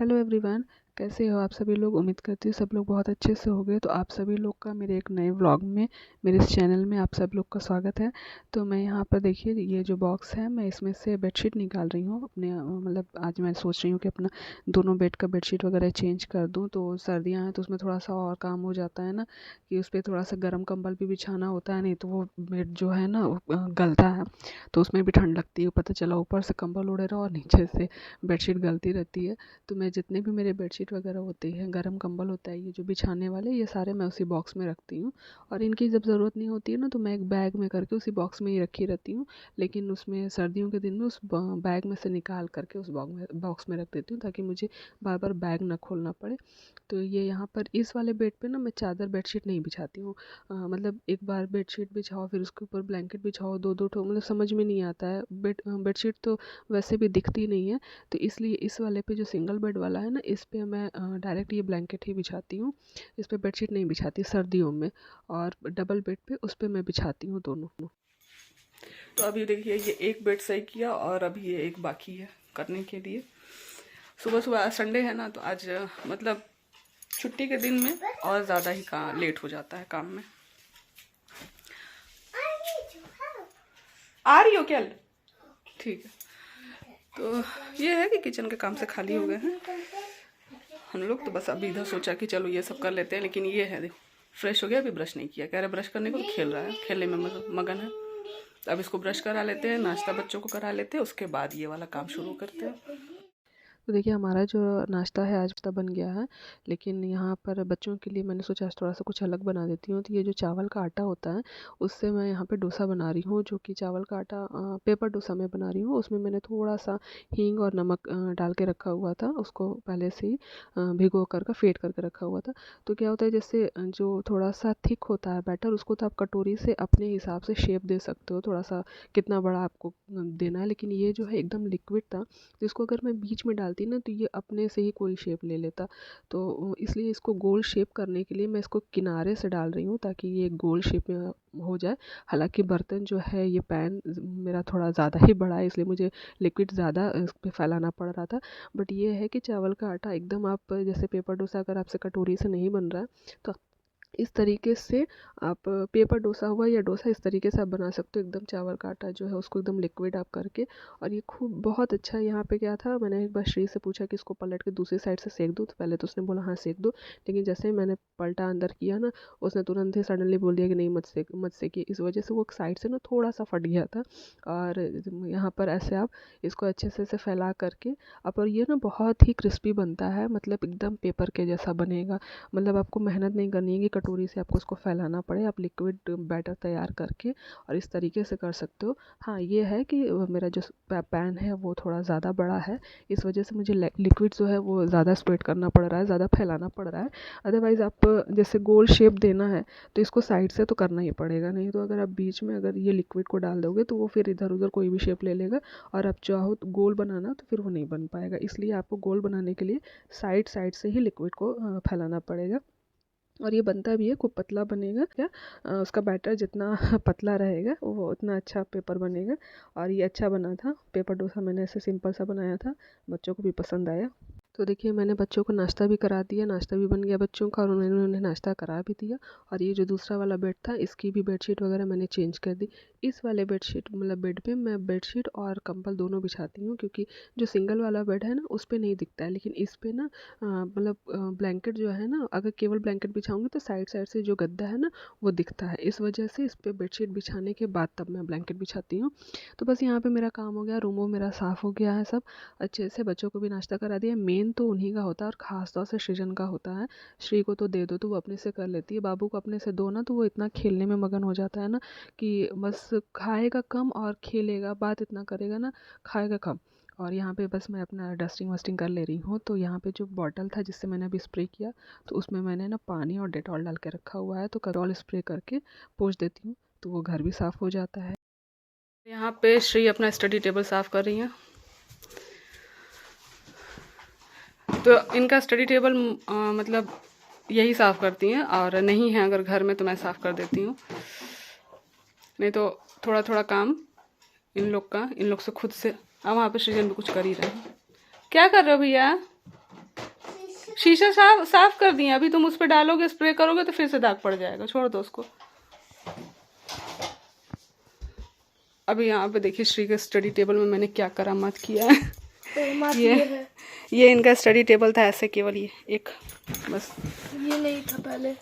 Hello everyone, कैसे हो आप सभी लोग। उम्मीद करती हूँ सब लोग बहुत अच्छे से होंगे। तो आप सभी लोग का मेरे एक नए व्लॉग में, मेरे इस चैनल में आप सब लोग का स्वागत है। तो मैं यहाँ पर देखिए, ये जो बॉक्स है मैं इसमें से बेडशीट निकाल रही हूँ अपने। मतलब आज मैं सोच रही हूँ कि अपना दोनों बेड का बेडशीट वगैरह चेंज कर दूँ। तो सर्दियाँ हैं तो उसमें थोड़ा सा और काम हो जाता है ना, कि उस पर थोड़ा सा गर्म कंबल भी बिछाना होता है, नहीं तो वो बेड जो है ना वो गलता है, तो उसमें भी ठंड लगती है। पता चला ऊपर से कंबल ओढ़े रहो और नीचे से बेडशीट गलती रहती है। तो मैं जितने भी मेरे बेडशीट वगैरह होते हैं, गर्म कंबल होता है, ये जो बिछाने वाले, ये सारे मैं उसी बॉक्स में रखती हूँ। और इनकी जब ज़रूरत नहीं होती है ना, तो मैं एक बैग में करके उसी बॉक्स में ही रखी रहती हूँ। लेकिन उसमें सर्दियों के दिन में उस बैग में से निकाल करके उस बॉक्स में रख देती हूँ, ताकि मुझे बार बार बैग ना खोलना पड़े। तो ये यहाँ पर इस वाले बेड पे ना मैं चादर बेडशीट नहीं बिछाती हूँ। मतलब एक बार बेडशीट बिछाओ, फिर उसके ऊपर ब्लैंकेट बिछाओ, दो दो ठो, मतलब समझ में नहीं आता है। बेडशीट तो वैसे भी दिखती नहीं है। तो इसलिए इस वाले पे जो सिंगल बेड वाला है ना, इस पे मैं डायरेक्ट ये ब्लैंकेट ही बिछाती हूँ। इस पे बेडशीट नहीं बिछाती सर्दियों में। और डबल बेड पे उस पे मैं बिछाती हूँ दोनों। तो अभी देखिए, ये एक बेड सही किया और अभी ये एक बाकी है करने के लिए। सुबह सुबह आज संडे है ना, तो आज मतलब छुट्टी के दिन में और ज़्यादा ही लेट हो जाता है काम में। आ रही हो क्या? ठीक है। तो ये है कि किचन के काम से खाली हो गए हैं हम लोग। तो बस अभी इधर सोचा कि चलो ये सब कर लेते हैं। लेकिन ये है, देखो फ्रेश हो गया, अभी ब्रश नहीं किया, कह रहे ब्रश करने को, तो खेल रहा है, खेलने में मगन है। तो अब इसको ब्रश करा लेते हैं, नाश्ता बच्चों को करा लेते हैं, उसके बाद ये वाला काम शुरू करते हैं। तो देखिए, हमारा जो नाश्ता है आज तो बन गया है। लेकिन यहाँ पर बच्चों के लिए मैंने सोचा आज थोड़ा सा कुछ अलग बना देती हूँ। तो ये जो चावल का आटा होता है, उससे मैं यहाँ पे डोसा बना रही हूँ। जो कि चावल का आटा पेपर डोसा मैं बना रही हूँ। उसमें मैंने थोड़ा सा हींग और नमक डाल के रखा हुआ था, उसको पहले से ही भिगो कर फेंट करके रखा हुआ था। तो क्या होता है, जैसे जो थोड़ा सा थिक होता है बैटर, उसको तो आप कटोरी से अपने हिसाब से शेप दे सकते हो, थोड़ा सा कितना बड़ा आपको देना है। लेकिन ये जो है एकदम लिक्विड था, तो इसको अगर मैं बीच में डालती ना, तो ये अपने से ही कोई शेप ले लेता। तो इसलिए इसको गोल शेप करने के लिए मैं इसको किनारे से डाल रही हूँ, ताकि ये गोल शेप में हो जाए। हालांकि बर्तन जो है, ये पैन मेरा थोड़ा ज़्यादा ही बड़ा है, इसलिए मुझे लिक्विड ज़्यादा इस पर फैलाना पड़ रहा था। बट ये है कि चावल का आटा एकदम, आप जैसे पेपर डोसा अगर आपसे कटोरी से नहीं बन रहा है, तो इस तरीके से आप पेपर डोसा हुआ या डोसा, इस तरीके से आप बना सकते हो। एकदम चावल का आटा जो है उसको एकदम लिक्विड आप करके। और ये खूब बहुत अच्छा। यहाँ पे क्या था, मैंने एक बार श्री से पूछा कि इसको पलट के दूसरी साइड से सेक दूँ, तो पहले तो उसने बोला हाँ सेक दो। लेकिन जैसे ही मैंने पलटा अंदर किया ना, उसने तुरंत ही सडनली बोल दिया कि नहीं मत सेकिए। इस वजह से वो साइड से ना थोड़ा सा फट गया था। और यहाँ पर ऐसे आप इसको अच्छे से फैला करके आप, और ये ना बहुत ही क्रिस्पी बनता है, मतलब एकदम पेपर के जैसा बनेगा। मतलब आपको मेहनत नहीं करनी है कि कटोरी से आपको उसको फैलाना पड़े। आप लिक्विड बैटर तैयार करके और इस तरीके से कर सकते हो। हाँ, ये है कि मेरा जो पैन है वो थोड़ा ज़्यादा बड़ा है, इस वजह से मुझे लिक्विड जो है वो ज़्यादा स्प्रेड करना पड़ रहा है, ज़्यादा फैलाना पड़ रहा है। अदरवाइज़ आप जैसे गोल शेप देना है, तो इसको साइड से तो करना ही पड़ेगा, नहीं तो अगर आप बीच में अगर ये लिक्विड को डाल दोगे, तो वो फिर इधर उधर कोई भी शेप ले लेगा। और आप चाहो तो गोल बनाना, तो फिर वो नहीं बन पाएगा। इसलिए आपको गोल बनाने के लिए साइड साइड से ही लिक्विड को फैलाना पड़ेगा। और ये बनता भी है, खूब पतला बनेगा। क्या उसका बैटर जितना पतला रहेगा वो उतना अच्छा पेपर बनेगा। और ये अच्छा बना था पेपर डोसा, मैंने ऐसे सिंपल सा बनाया था, बच्चों को भी पसंद आया। तो देखिए, मैंने बच्चों को नाश्ता भी करा दिया, नाश्ता भी बन गया बच्चों का, और उन्होंने उन्हें नाश्ता करा भी दिया। और ये जो दूसरा वाला बेड था, इसकी भी बेडशीट वगैरह मैंने चेंज कर दी। इस वाले बेडशीट मतलब बेड पे मैं बेडशीट और कंबल दोनों बिछाती हूँ, क्योंकि जो सिंगल वाला बेड है ना, उस पर नहीं दिखता है। लेकिन इस पे ना मतलब ब्लैंकेट जो है ना, अगर केवल ब्लैंकेट बिछाऊंगी तो साइड साइड से जो गद्दा है ना वो दिखता है। इस वजह से इस पर बेडशीट बिछाने के बाद तब मैं ब्लैंकेट बिछाती हूँ। तो बस यहाँ पे मेरा काम हो गया, रूम मेरा साफ़ हो गया है सब अच्छे से। बच्चों को भी नाश्ता करा दिया। मेन तो उन्हीं का होता है, और ख़ास तौर से सृजन का होता है। श्री को तो दे दो तो वो अपने से कर लेती है, बाबू को अपने से दो ना, तो वो इतना खेलने में मगन हो जाता है ना, कि बस खाएगा कम और खेलेगा, बात इतना करेगा ना, खाएगा कम। और यहाँ पे बस मैं अपना डस्टिंग वस्टिंग कर ले रही हूँ। तो यहाँ पे जो बॉटल था जिससे मैंने अभी स्प्रे किया, तो उसमें मैंने ना पानी और डेटॉल डाल के रखा हुआ है, तो डेटॉल स्प्रे करके पोंछ देती हूँ, तो वो घर भी साफ़ हो जाता है। यहाँ पे श्री अपना स्टडी टेबल साफ़ कर रही हैं। तो इनका स्टडी टेबल मतलब यही साफ़ करती हैं, और नहीं है अगर घर में तो मैं साफ़ कर देती हूँ। नहीं तो थोड़ा थोड़ा काम इन लोग से खुद से। अब वहाँ पे सृजन भी कुछ कर ही रहे हैं। क्या कर रहे हो भैया? शीशा साफ साफ कर दिए, अभी तुम उस पर डालोगे स्प्रे करोगे तो फिर से दाग पड़ जाएगा, छोड़ दो उसको। अभी यहाँ पे देखिए श्री के स्टडी टेबल में मैंने क्या करामात किया है। ये इनका स्टडी टेबल था ऐसे, केवल ये एक बस, ये नहीं था पहले।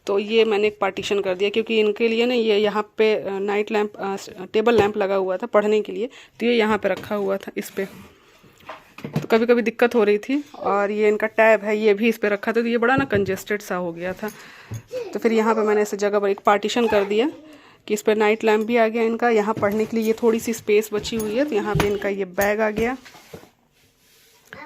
तो ये मैंने एक पार्टीशन कर दिया क्योंकि इनके लिए ना ये यहाँ पे नाइट लैंप टेबल लैंप लगा हुआ था पढ़ने के लिए, तो ये यहाँ पे रखा हुआ था इस पे, तो कभी कभी दिक्कत हो रही थी। और ये इनका टैब है, ये भी इस पे रखा था, तो ये बड़ा ना कंजेस्टेड सा हो गया था, तो फिर यहाँ पे मैंने इस जगह पर एक पार्टीशन कर दिया कि इस पर नाइट लैंप भी आ गया इनका। यहाँ पढ़ने के लिए ये थोड़ी सी स्पेस बची हुई है, तो यहाँ पे इनका ये बैग आ गया।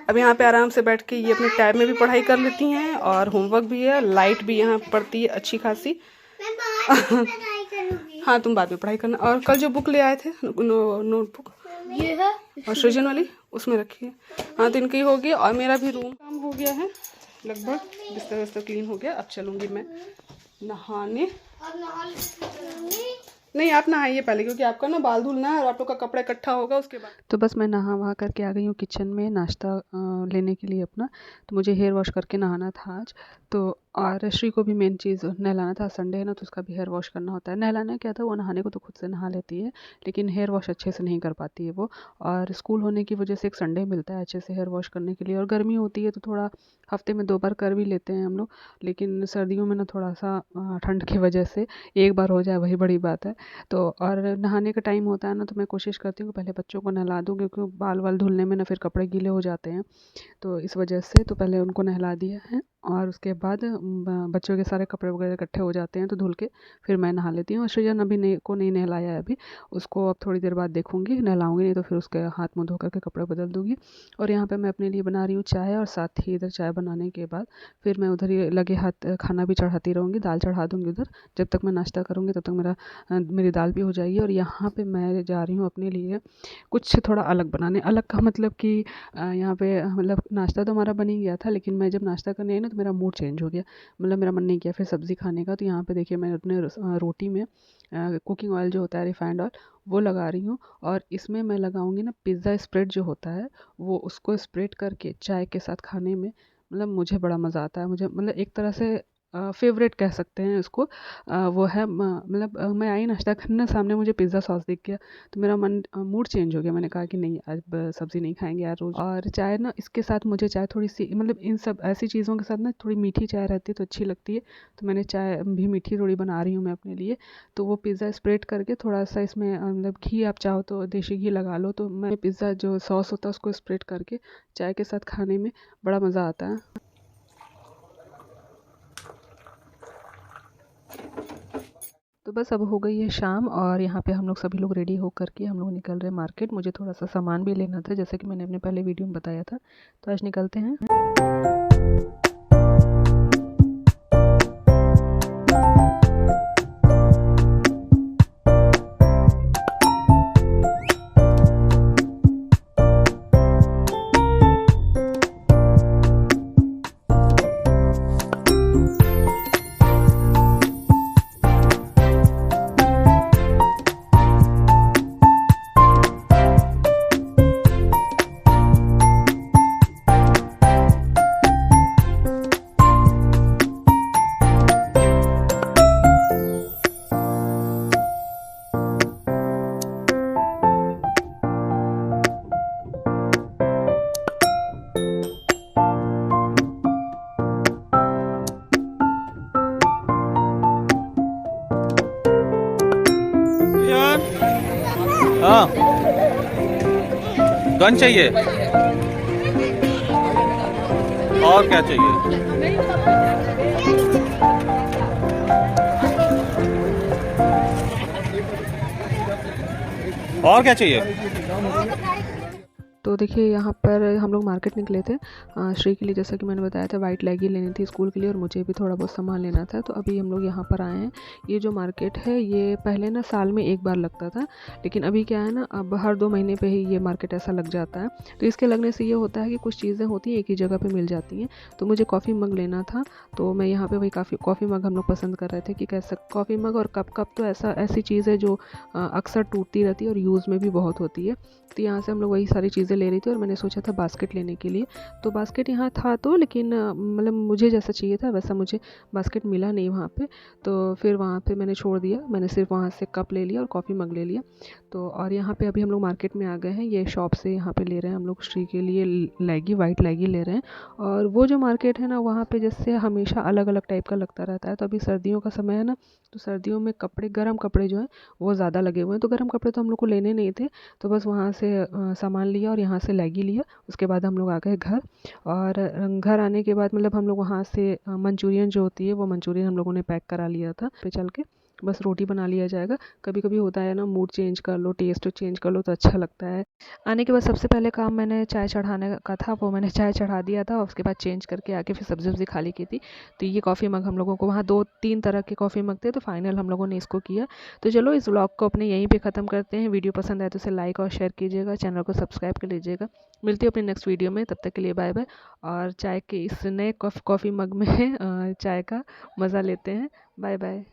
अब यहाँ पे आराम से बैठ के ये अपने टैब में भी पढ़ाई कर लेती हैं और होमवर्क भी है, लाइट भी यहाँ पड़ती है अच्छी खासी। हाँ तुम बाद में पढ़ाई करना। और कल जो बुक ले आए थे नोटबुक, ये है और सृजन वाली उसमें रखी है। हाँ तो इनकी हो गई, और मेरा भी रूम काम हो गया है लगभग, बिस्तर विस्तर क्लीन हो गया। अब चलूँगी मैं नहाने। नहीं आप नहाइए पहले, क्योंकि आपका ना बाल धुलना है और आप लोग का कपड़ा इकट्ठा होगा उसके बाद। तो बस मैं नहा वहा करके आ गई हूँ किचन में नाश्ता लेने के लिए अपना। तो मुझे हेयर वॉश करके नहाना था आज, तो और श्री को भी मेन चीज़ नहलाना था, संडे है ना, तो उसका भी हेयर वॉश करना होता है। नहलाना क्या था, वो नहाने को तो खुद से नहा लेती है, लेकिन हेयर वॉश अच्छे से नहीं कर पाती है वो। और स्कूल होने की वजह से एक संडे मिलता है अच्छे से हेयर वॉश करने के लिए, और गर्मी होती है तो थोड़ा हफ्ते में 2 बार कर भी लेते हैं हम लोग, लेकिन सर्दियों में ना थोड़ा सा ठंड की वजह से 1 बार हो जाए वही बड़ी बात है। तो और नहाने का टाइम होता है ना, तो मैं कोशिश करती हूँ कि पहले बच्चों को नहला दूँ, क्योंकि बाल वाल धुलने में ना फिर कपड़े गीले हो जाते हैं, तो इस वजह से तो पहले उनको नहला दिया है। और उसके बाद बच्चों के सारे कपड़े वगैरह इकट्ठे हो जाते हैं तो धुल के फिर मैं नहा लेती हूँ। और सृजन अभी नहीं नहलाया है अभी, उसको अब थोड़ी देर बाद देखूँगी, नहलाऊँगी, नहीं तो फिर उसके हाथ मुँह धो करके कपड़े बदल दूँगी। और यहाँ पे मैं अपने लिए बना रही हूँ चाय, और साथ ही इधर चाय बनाने के बाद फिर मैं उधर ही लगे हाथ खाना भी चढ़ाती रहूँगी, दाल चढ़ा दूँगी उधर। जब तक मैं नाश्ता करूँगी तब तक मेरी दाल भी हो जाएगी। और यहाँ पे मैं जा रही हूँ अपने लिए कुछ थोड़ा अलग बनाने। अलग का मतलब कि यहाँ पे मतलब नाश्ता तो हमारा बन ही गया था, लेकिन मैं जब नाश्ता करने आई ना तो मेरा मूड चेंज हो गया, मतलब मेरा मन नहीं किया फिर सब्ज़ी खाने का। तो यहाँ पे देखिए मैं अपने रोटी में कुकिंग ऑयल जो होता है, रिफाइंड ऑयल, वो लगा रही हूँ। और इसमें मैं लगाऊंगी ना पिज़्ज़ा स्प्रेड जो होता है, वो उसको स्प्रेड करके चाय के साथ खाने में मतलब मुझे बड़ा मज़ा आता है। मुझे मतलब एक तरह से फेवरेट कह सकते हैं उसको। वो है मतलब मैं आई नाश्ता करने, सामने मुझे पिज़्ज़ा सॉस दिख गया, तो मेरा मूड चेंज हो गया। मैंने कहा कि नहीं आज सब्ज़ी नहीं खाएंगे यार रोज़। और चाय ना इसके साथ मुझे चाय थोड़ी सी मतलब इन सब ऐसी चीज़ों के साथ ना थोड़ी मीठी चाय रहती है तो अच्छी लगती है, तो मैंने चाय भी मीठी थोड़ी बना रही हूँ मैं अपने लिए। तो वो पिज़्ज़ा स्प्रेड करके थोड़ा सा इसमें मतलब घी, आप चाहो तो देसी घी लगा लो, तो मैं पिज़्ज़ा जो सॉस होता है उसको स्प्रेड करके चाय के साथ खाने में बड़ा मज़ा आता है। तो बस अब हो गई है शाम, और यहाँ पे हम लोग सभी लोग रेडी हो करके हम लोग निकल रहे हैं मार्केट। मुझे थोड़ा सा सामान भी लेना था, जैसे कि मैंने अपने पहले वीडियो में बताया था, तो आज निकलते हैं। हाँ गन चाहिए और क्या चाहिए? और क्या चाहिए? तो देखिए यहाँ पर हम लोग मार्केट निकले थे श्री के लिए, जैसा कि मैंने बताया था वाइट लेगी लेनी थी स्कूल के लिए, और मुझे भी थोड़ा बहुत सामान लेना था। तो अभी हम लोग यहाँ पर आए हैं। ये जो मार्केट है ये पहले ना साल में 1 बार लगता था, लेकिन अभी क्या है ना, अब हर 2 महीने पे ही ये मार्केट ऐसा लग जाता है। तो इसके लगने से ये होता है कि कुछ चीज़ें होती हैं एक ही जगह पर मिल जाती हैं। तो मुझे कॉफ़ी मग लेना था, तो मैं यहाँ पर वही कॉफ़ी मग हम लोग पसंद कर रहे थे कि कैसा कॉफ़ी मग और कप तो ऐसी चीज़ है जो अक्सर टूटती रहती है और यूज़ में भी बहुत होती है। तो यहाँ से हम लोग वही सारी चीज़ें चीज़ें ले रही थी और मैंने सोचा था बास्केट लेने के लिए। तो बास्केट यहाँ था तो, लेकिन मतलब मुझे जैसा चाहिए था वैसा मुझे बास्केट मिला नहीं वहाँ पे। तो फिर वहाँ पे मैंने छोड़ दिया, मैंने सिर्फ वहाँ से कप ले लिया और कॉफ़ी मग ले लिया। तो और यहाँ पे अभी हम लोग मार्केट में आ गए हैं। ये शॉप से यहाँ पे ले रहे हैं हम लोग श्री के लिए लेगी, वाइट लेगी ले रहे हैं। और वो जो मार्केट है ना, वहाँ पे जैसे हमेशा अलग अलग टाइप का लगता रहता है। तो अभी सर्दियों का समय है ना, तो सर्दियों में कपड़े, गर्म कपड़े जो हैं वो ज़्यादा लगे हुए हैं। तो गर्म कपड़े तो हम लोग को लेने नहीं थे, तो बस वहाँ से सामान लिया और यहाँ से लेगी लिया। उसके बाद हम लोग आ गए घर। और घर आने के बाद मतलब हम लोग वहाँ से मंचूरियन जो होती है वो मंचूरियन हम लोगों ने पैक करा लिया था। पे चल के बस रोटी बना लिया जाएगा। कभी कभी होता है ना, मूड चेंज कर लो, टेस्ट चेंज कर लो तो अच्छा लगता है। आने के बाद सबसे पहले काम मैंने चाय चढ़ाने का था, वो मैंने चाय चढ़ा दिया था। उसके बाद चेंज करके आके फिर सब्ज़ी वब्ज़ी खाली की थी। तो ये कॉफ़ी मग हम लोगों को, वहाँ 2-3 तरह के कॉफ़ी मग थे, तो फाइनल हम लोगों ने इसको किया। तो चलो इस व्लॉग को अपने यहीं पे ख़त्म करते हैं। वीडियो पसंद आए तो इसे लाइक और शेयर कीजिएगा, चैनल को सब्सक्राइब कर लीजिएगा। मिलती हूँ अपने नेक्स्ट वीडियो में, तब तक के लिए बाय बाय। और चाय के इस नए कॉफ़ी मग में चाय का मज़ा लेते हैं। Bye bye.